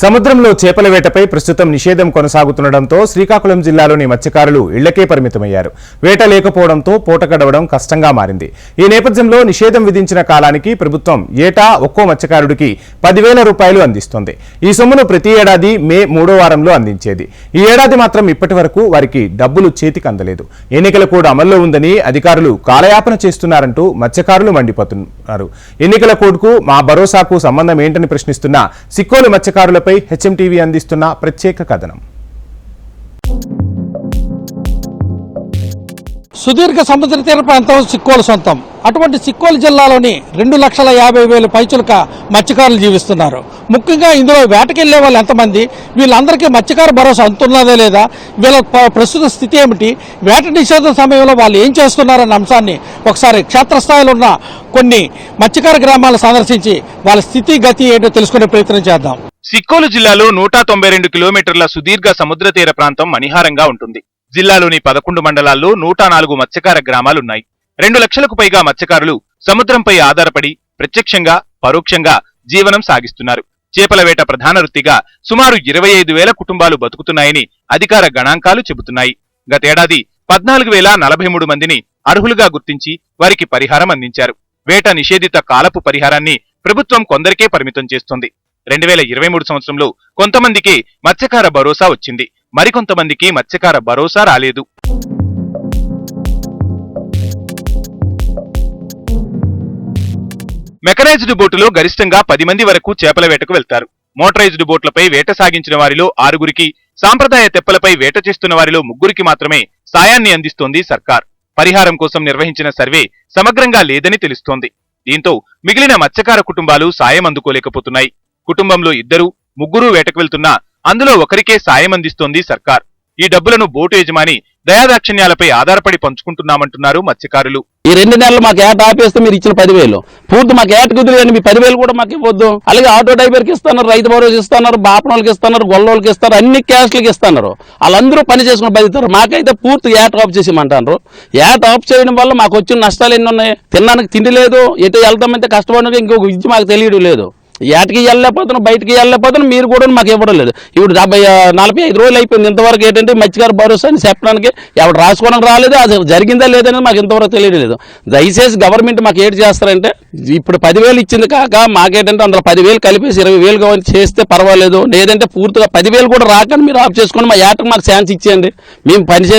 సముద్రంలో చేపల వేటపై ప్రస్తుతం నిషేధం కొనసాగుతుండటంతో శ్రీకాకుళం జిల్లాలోని మత్స్యకారులు ఇళ్లకే పరిమితమయ్యారు. వేట లేకపోవడంతో పూట గడవడం కష్టంగా మారింది. ఈ నేపథ్యంలో నిషేధం విధించిన కాలానికి ప్రభుత్వం ఏటా ఒక్కో మత్స్యకారుడికి 10,000 రూపాయలు అందిస్తోంది. ఈ సొమ్మును ప్రతి ఏడాది మే 3వ వారంలో అందించేది. ఈ ఏడాది మాత్రం ఇప్పటి వరకు వారికి డబ్బులు చేతికి అందలేదు. ఎన్నికల కోడ్ అమల్లో ఉందని అధికారులు కాలయాపన చేస్తున్నారంటూ మత్స్యకారులు మండిపోతున్నారు. ఎన్నికల కోడ్కు మా భరోసాకు సంబంధం ఏంటని ప్రశ్నిస్తున్న సిక్కోలు మత్స్యకారుల హెచ్ఎంటీవీ అందిస్తున్న ప్రత్యేక కథనం. సుదీర్ఘ సముద్ర తీర ప్రాంతం సిక్కోలు సొంతం. అటువంటి సిక్కోలు జిల్లాలోని 2,50,000 పైచులక మత్స్యకారులు జీవిస్తున్నారు. ముఖ్యంగా ఇందులో వేటకెళ్లే వాళ్ళు ఎంతమంది, వీళ్ళందరికీ మత్స్యకార భరోసా అందుతున్నదే లేదా, వీళ్ళ ప్రస్తుత స్థితి ఏమిటి, వేట నిషేధం సమయంలో వాళ్ళు ఏం చేస్తున్నారన్న అంశాన్ని ఒకసారి క్షేత్రస్థాయిలో ఉన్న కొన్ని మత్స్యకార గ్రామాలు సందర్శించి వాళ్ళ స్థితి గతి ఏంటో తెలుసుకునే ప్రయత్నం చేద్దాం. సిక్కోలు జిల్లాలో 192 కిలోమీటర్ల సుదీర్ఘ సముద్ర తీర ప్రాంతం మణిహారంగా ఉంటుంది. జిల్లాలోని 11 మండలాల్లో 104 మత్స్యకార గ్రామాలున్నాయి. 2 లక్షలకు పైగా మత్స్యకారులు సముద్రంపై ఆధారపడి ప్రత్యక్షంగా పరోక్షంగా జీవనం సాగిస్తున్నారు. చేపల వేట ప్రధాన వృత్తిగా సుమారు 25,000 కుటుంబాలు బతుకుతున్నాయని అధికార గణాంకాలు చెబుతున్నాయి. గతేడాది 14,043 మందిని అర్హులుగా గుర్తించి వారికి పరిహారం అందించారు. వేట నిషేధిత కాలపు పరిహారాన్ని ప్రభుత్వం కొందరికే పరిమితం చేస్తోంది. 2023 సంవత్సరంలో కొంతమందికి మత్స్యకార భరోసా వచ్చింది, మరికొంతమందికి మత్స్యకార భరోసా రాలేదు. మెకనైజ్డ్ బోటులో గరిష్టంగా 10 మంది వరకు చేపల వేటకు వెళ్తారు. మోటరైజ్డ్ బోట్లపై వేట సాగించిన వారిలో 6గురికి, సాంప్రదాయ తెప్పలపై వేట చేస్తున్న వారిలో 3గురికి మాత్రమే సాయాన్ని అందిస్తోంది సర్కార్. పరిహారం కోసం నిర్వహించిన సర్వే సమగ్రంగా లేదని తెలుస్తోంది. దీంతో మిగిలిన మత్స్యకార కుటుంబాలు సాయం అందుకోలేకపోతున్నాయి. కుటుంబంలో 2, 3 వేటకు వెళ్తున్నా అందులో ఒకరికే సాయం అందిస్తోంది సర్కార్. ఈ డబ్బులను బోటు యజమాని దయాదాక్షిణ్యాలపై ఆధారపడి పంచుకుంటున్నామంటున్నారు మత్స్యకారులు. ఈ 2 నెలలు మాకు ఏట ఆపేస్తే మీరు ఇచ్చిన 10,000 పూర్తి మాకు ఏట కుదిరి మీ 10,000 కూడా మాకు ఇవ్వద్దు. అలాగే ఆటో డ్రైవర్కి ఇస్తున్నారు, రైతు భరోసా ఇస్తున్నారు, బాపనోళ్ళకి ఇస్తున్నారు, గొల్లోళ్ళకి ఇస్తారు, అన్ని క్యాస్ట్లకి ఇస్తున్నారు. వాళ్ళందరూ పని చేసుకుని బతుకుతారు. మాకైతే పూర్తి ఏట ఆఫ్ చేసేయమంటారు. ఏట ఆఫ్ చేయడం వల్ల మాకు వచ్చిన నష్టాలు ఎన్ని ఉన్నాయి. తినడానికి తిండి లేదు, ఎటు వెళ్తామంటే కష్టపడిన ఇంకొక విద్య మాకు తెలియడం లేదు. ఏటకి వెళ్ళలేకపోతున్నాం, బయటకి వెళ్ళలేకపోతున్నాం, మీరు కూడా మాకు ఇవ్వడం లేదు. ఇప్పుడు 45 రోజులు అయిపోయింది. ఇంతవరకు ఏంటంటే మత్స్యకార భరోసా అని చెప్పడానికి ఎవరు రాసుకోవడానికి రాలేదు. అది జరిగిందా లేదనేది మాకు ఇంతవరకు తెలియలేదు. దయచేసి గవర్నమెంట్ మాకు ఏంటి చేస్తారంటే, ఇప్పుడు 10,000 ఇచ్చింది కాక మాకేంటంటే అందులో 10,000 కలిపేసి 20,000 కావాలి చేస్తే పర్వాలేదు. లేదంటే పూర్తిగా 10,000 కూడా రాకండి, మీరు ఆఫ్ చేసుకోండి. మా ఏటకు మాకు ఛాన్స్ ఇచ్చేయండి, మేము పని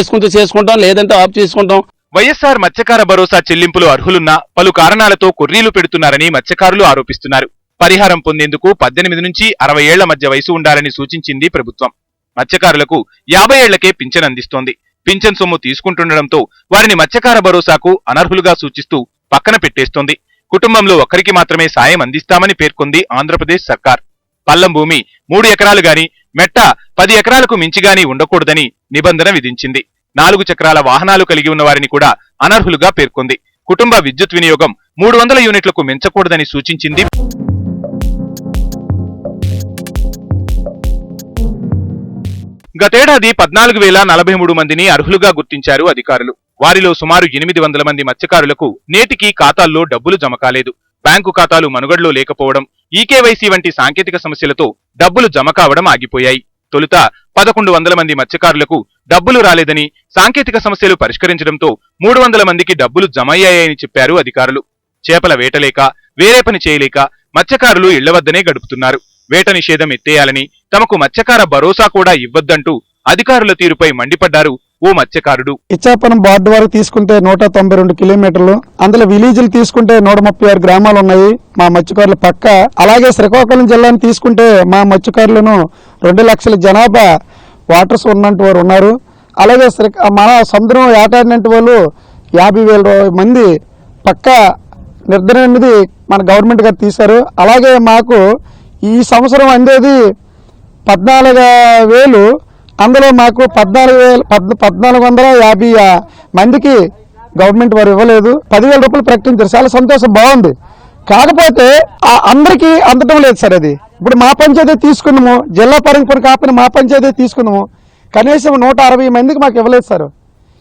చేసుకుంటాం, లేదంటే ఆఫ్ చేసుకుంటాం. వైఎస్ఆర్ మత్స్యకార భరోసా చెల్లింపులు అర్హులున్నా పలు కారణాలతో కొర్రీలు పెడుతున్నారని మత్స్యకారులు ఆరోపిస్తున్నారు. పరిహారం పొందేందుకు 18 నుంచి 60 ఏళ్ల మధ్య వయసు ఉండాలని సూచించింది ప్రభుత్వం. మత్స్యకారులకు 50 ఏళ్లకే పింఛన్ అందిస్తోంది. పింఛన్ సొమ్ము తీసుకుంటుండటంతో వారిని మత్స్యకార భరోసాకు అనర్హులుగా సూచిస్తూ పక్కన పెట్టేస్తోంది. కుటుంబంలో ఒకరికి మాత్రమే సాయం అందిస్తామని పేర్కొంది ఆంధ్రప్రదేశ్ సర్కార్. పల్లం భూమి 3 ఎకరాలు గాని, మెట్ట 10 ఎకరాలకు మించిగాని ఉండకూడదని నిబంధన విధించింది. 4 చక్రాల వాహనాలు కలిగి ఉన్న వారిని కూడా అనర్హులుగా పేర్కొంది. కుటుంబ విద్యుత్ వినియోగం 300 యూనిట్లకు మించకూడదని సూచించింది. గతేడాది 14,043 మందిని అర్హులుగా గుర్తించారు అధికారులు. వారిలో సుమారు 800 మంది మత్స్యకారులకు నేటికి ఖాతాల్లో డబ్బులు జమ కాలేదు. బ్యాంకు ఖాతాలు మనుగడలో లేకపోవడం, ఈకేవైసీ వంటి సాంకేతిక సమస్యలతో డబ్బులు జమ కావడం ఆగిపోయాయి. తొలుత 1,100 మంది మత్స్యకారులకు డబ్బులు రాలేదని, సాంకేతిక సమస్యలు పరిష్కరించడంతో 300 మందికి డబ్బులు జమ అయ్యాయని చెప్పారు అధికారులు. చేపల వేటలేక, వేరే పని చేయలేక మత్స్యకారులు ఇళ్ల వద్దనే గడుపుతున్నారు. వేట నిషేధం ఎత్తేయాలని, తమకు మత్స్యకార భరోసా కూడా ఇవ్వద్దంటూ అధికారుల తీరుపై మండిపడ్డారు ఓ మత్స్యకారుడు. ఇచ్చాపురం బోర్డు వరకు తీసుకుంటే 192 కిలోమీటర్లు, అందులో విలేజ్లు తీసుకుంటే 136 గ్రామాలు ఉన్నాయి మా మత్స్యకారుల పక్క. అలాగే శ్రీకాకుళం జిల్లాను తీసుకుంటే మా మత్స్యకారులను 2 లక్షల జనాభా వాటర్స్ ఉన్నట్టు వారు ఉన్నారు. అలాగే మన సముద్రం ఏటాడినట్టు వాళ్ళు 50,000 మంది పక్క నిర్ధారణ అనేది మన గవర్నమెంట్ గారు తీశారు. అలాగే మాకు ఈ సంవత్సరం అందేది 14,000, అందులో మాకు 1,450 మందికి గవర్నమెంట్ వారు ఇవ్వలేదు. 10,000 రూపాయలు ప్రకటించారు. చాలా సంతోషం, బాగుంది. కాకపోతే అందరికీ అందటం లేదు సార్. అది ఇప్పుడు మా పంచాయతీ తీసుకున్నాము, జిల్లా పరంగా కాకపోయినా మా పంచాయతీ తీసుకున్నాము, కనీసం 160 మందికి మాకు ఇవ్వలేదు సార్.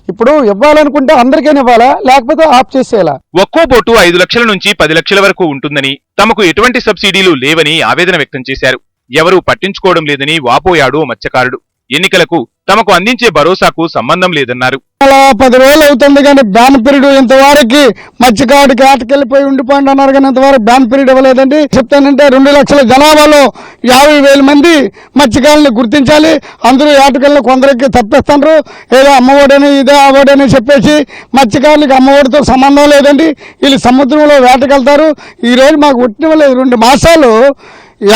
ఇప్పుడు ఇవ్వాలనుకుంటే అందరికీ ఇవ్వాలా, లేకపోతే ఆఫ్ చేసేయాలా? ఒక్కో బోటు 5 లక్షల నుంచి 10 లక్షల వరకు ఉంటుందని, తమకు ఎటువంటి సబ్సిడీలు లేవని ఆవేదన వ్యక్తం చేశారు. ఎవరూ పట్టించుకోవడం లేదని వాపోయాడు ఓ మత్స్యకారుడు. ఎన్నికలకు తమకు అందించే భరోసాకు సంబంధం లేదన్నారు. 10,000 అవుతుంది కానీ బ్యాన్ పీరియడ్ ఇంతవరకు మత్స్యకారుడికి ఆటకెళ్ళిపోయి ఉండిపోండి అన్నారు కానీ ఇంతవరకు బ్యాన్ పీరియడ్ ఇవ్వలేదండి. చెప్తానంటే 2 లక్షల జనాభాలో 50,000 మంది మత్స్యకారులను గుర్తించాలి. అందరూ ఆటకెళ్ళి కొందరికి తప్పిస్తున్నారు. ఏదో అమ్మఒడని ఇదే అవ్వడని చెప్పేసి మత్స్యకారులకి అమ్మఒడితో సంబంధం లేదండి. వీళ్ళు సముద్రంలో వేటకెళ్తారు. ఈ రోజు మాకు ఉట్టివ్వలేదు. 2 మాసాలు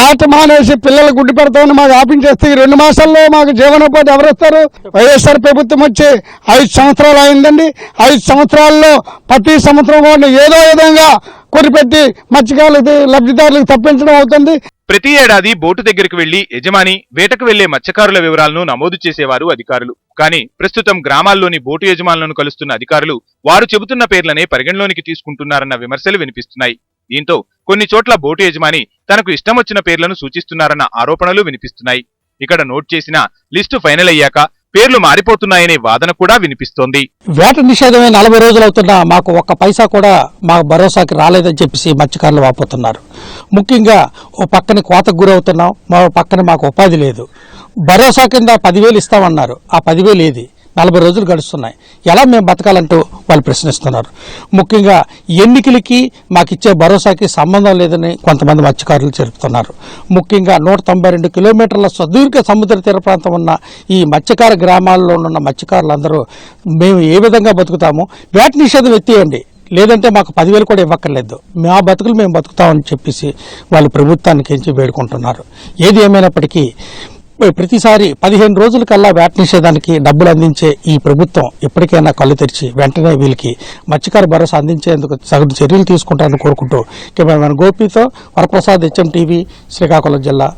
ఏట మానేసి పిల్లలు గుడ్డి పెడతామని మాకు ఆపించేస్తే ఈ 2 మాసాల్లో మాకు జీవనోపాధి ఎవరిస్తారు? వైఎస్ఆర్ ప్రభుత్వం వచ్చి 5 సంవత్సరాలు అయిందండి. 5 సంవత్సరాల్లో ప్రతి సంవత్సరం కూడా ఏదో విధంగా కొరిపెట్టి మత్స్యకారులకు లబ్ధిదారులకు తప్పించడం అవుతుంది. ప్రతి ఏడాది బోటు దగ్గరికి వెళ్లి యజమాని, వేటకు వెళ్లే మత్స్యకారుల వివరాలను నమోదు చేసేవారు అధికారులు. కానీ ప్రస్తుతం గ్రామాల్లోని బోటు యజమానులను కలుస్తున్న అధికారులు వారు చెబుతున్న పేర్లనే పరిగణలోనికి తీసుకుంటున్నారన్న విమర్శలు వినిపిస్తున్నాయి. దీంతో కొన్ని చోట్ల బోటు యజమాని తనకు ఇష్టం వచ్చిన పేర్లను సూచిస్తున్నారన్న ఆరోపణలు వినిపిస్తున్నాయి. ఇక్కడ నోట్ చేసిన లిస్టు ఫైనల్ అయ్యాక పేర్లు మారిపోతున్నాయనే వాదన కూడా వినిపిస్తోంది. వేట నిషేధమే 40 రోజులు అవుతున్నా మాకు ఒక్క పైసా కూడా మా భరోసాకి రాలేదని చెప్పేసి మత్స్యకారులు వాపోతున్నారు. ముఖ్యంగా ఓ పక్కన కోతకు గురవుతున్నాం, మరో పక్కన మాకు ఉపాధి లేదు. భరోసా కింద 10,000 ఇస్తామన్నారు. ఆ 10,000 ఏది? 40 రోజులు గడుస్తున్నాయి. ఎలా మేము బతకాలంటూ వాళ్ళు ప్రశ్నిస్తున్నారు. ముఖ్యంగా ఎన్నికలకి మాకిచ్చే భరోసాకి సంబంధం లేదని కొంతమంది మత్స్యకారులు చెబుతున్నారు. ముఖ్యంగా 192 కిలోమీటర్ల సుదీర్ఘ సముద్ర తీర ప్రాంతం ఉన్న ఈ మత్స్యకార గ్రామాల్లో ఉన్న మత్స్యకారులందరూ మేము ఏ విధంగా బతుకుతాము? వేట నిషేధం ఎత్తేయండి, లేదంటే మాకు 10,000 కూడా ఇవ్వక్కర్లేదు, మా బతుకులు మేము బతుకుతామని చెప్పేసి వాళ్ళు ప్రభుత్వానికి ఎంచి వేడుకుంటున్నారు. ఏది ఏమైనప్పటికీ ప్రతిసారి 15 రోజుల కల్లా వేట నిషేధానికి డబ్బులు అందించే ఈ ప్రభుత్వం ఇప్పటికైనా కళ్ళు తెరిచి వెంటనే వీళ్ళకి మత్స్యకార భరోసా అందించేందుకు సగటు చర్యలు తీసుకుంటారని కోరుకుంటూ కెమెరామెన్ గోపితో వరప్రసాద్, HM TV, శ్రీకాకుళం జిల్లా.